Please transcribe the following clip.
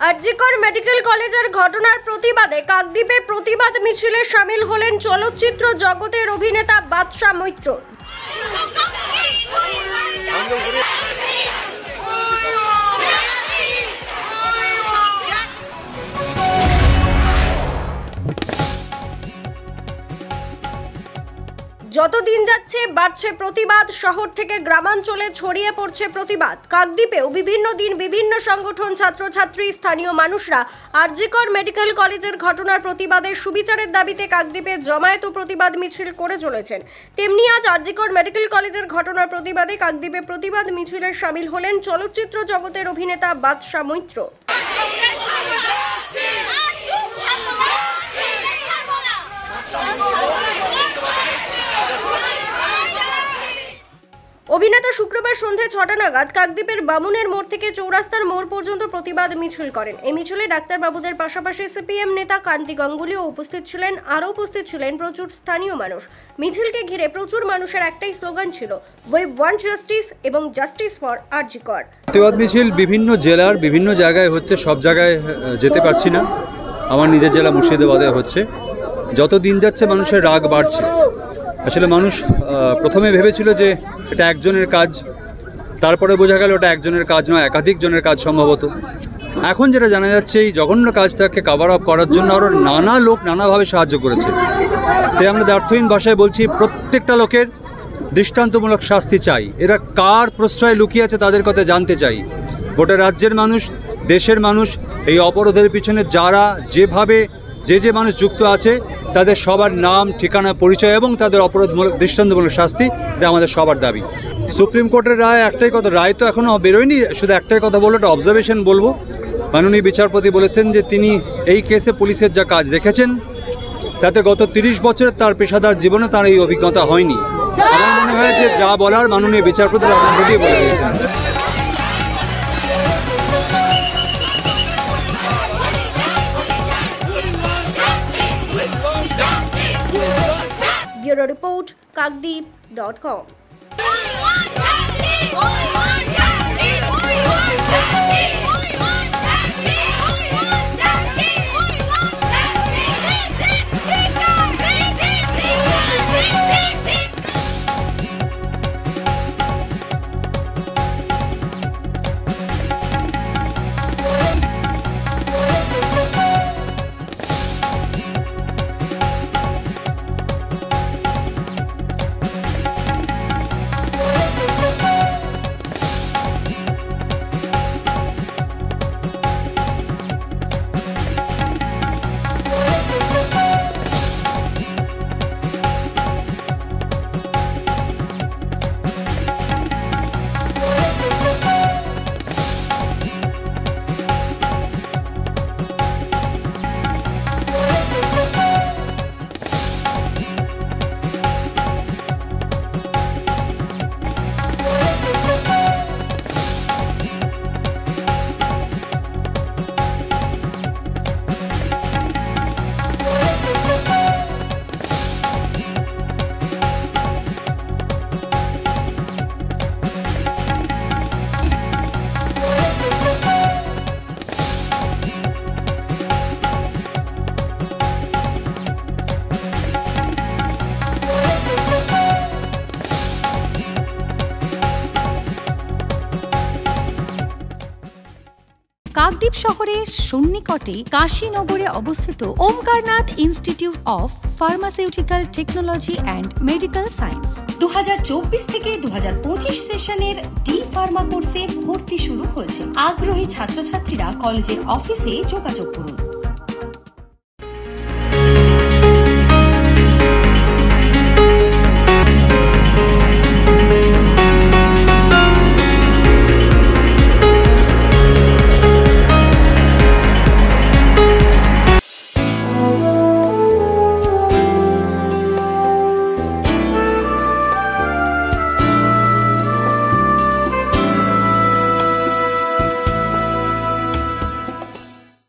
RG Kar medical কলেজের ঘটনার প্রতিবাদে কাকদ্বীপে প্রতিবাদ মিছিলে শামিল হলেন চলচ্চিত্র জগতের অভিনেতা বাদশা মৈত্র। যত দিন যাচ্ছে বাড়ছে প্রতিবাদ, শহর থেকে গ্রামাঞ্চলে ছড়িয়ে পড়ছে প্রতিবাদ। কাকদ্বীপেও বিভিন্ন দিন বিভিন্ন সংগঠন, ছাত্রছাত্রী, স্থানীয় মানুষরা আরজিকর মেডিকেল কলেজের ঘটনার প্রতিবাদে সুবিচারের দাবিতে কাকদ্বীপে জমায়েত ও প্রতিবাদ মিছিল করে চলেছেন। তেমনি আজ আরজিকর মেডিকেল কলেজের ঘটনার প্রতিবাদে কাকদ্বীপে প্রতিবাদ মিছিলে শামিল হলেন চলচ্চিত্র জগতের অভিনেতা বাদশা মৈত্র। অভিনেতা শুক্রবার সন্ধ্যে ৬টা নাগাদ কাকদ্বীপের বামুনের মোড় থেকে চৌরাস্তার মোড় পর্যন্ত প্রতিবাদ মিছিল করেন। এই মিছিলে ডাক্তারবাবুদের পাশাপাশি সিপিএম নেতা কান্তি গাঙ্গুলিও উপস্থিত ছিলেন। আরও উপস্থিত ছিলেন প্রচুর স্থানীয় মানুষ। মিছিলকে ঘিরে প্রচুর মানুষের একটাই স্লোগান ছিল, উই ওয়ান্ট জাস্টিস এবং জাস্টিস ফর আরজিকর। প্রতিবাদ মিছিল বিভিন্ন জেলার বিভিন্ন জায়গায় হচ্ছে, সব জায়গায় যেতে পারছি না। আমার নিজের জেলা মুর্শিদাবাদে হচ্ছে। যত দিন যাচ্ছে মানুষের রাগ বাড়ছে। আসলে মানুষ প্রথমে ভেবেছিল যে এটা একজনের কাজ, তারপরে বোঝা গেল এটা একজনের কাজ নয়, একাধিক জনের কাজ সম্ভবত। এখন যেটা জানা যাচ্ছে, এই জঘন্য কাজটাকে কভার আপ করার জন্য আরও নানা লোক নানাভাবে সাহায্য করেছে। তাই আমরা দ্ব্যর্থহীন ভাষায় বলছি, প্রত্যেকটা লোকের দৃষ্টান্তমূলক শাস্তি চাই। এরা কার প্রশ্রয়ে লুকিয়ে আছে তাদের কথা জানতে চাই। গোটা রাজ্যের মানুষ, দেশের মানুষ এই অপরাধের পিছনে যারা যেভাবে যে মানুষ যুক্ত আছে তাদের সবার নাম, ঠিকানা, পরিচয় এবং তাদের অপরাধমূলক দৃষ্টান্তমূলক শাস্তি, এটা আমাদের সবার দাবি। সুপ্রিম কোর্টের রায় একটাই কথা, রায় তো এখনও বেরোয়নি, শুধু একটাই কথা বলবো, একটা অবজারভেশন বলবো। মাননীয় বিচারপতি বলেছেন যে তিনি এই কেসে পুলিশের যা কাজ দেখেছেন তাতে গত 30 বছর তার পেশাদার জীবনে তার এই অভিজ্ঞতা হয়নি। আমার মনে হয় যে যা বলার মাননীয় বিচারপতি আপনাদের বলে দিয়েছেন। Bureau Report, Kakdeep.com. কাকদ্বীপ শহরের সন্নিকটে কাশীনগরে অবস্থিত Omkarnath institute of pharmaceutical technology and medical science 2024 থেকে 2025 সেশনের ডি ফার্মা কোর্সে ভর্তি শুরু হয়েছে। আগ্রহী ছাত্রছাত্রীরা কলেজের অফিসে যোগাযোগ করুন।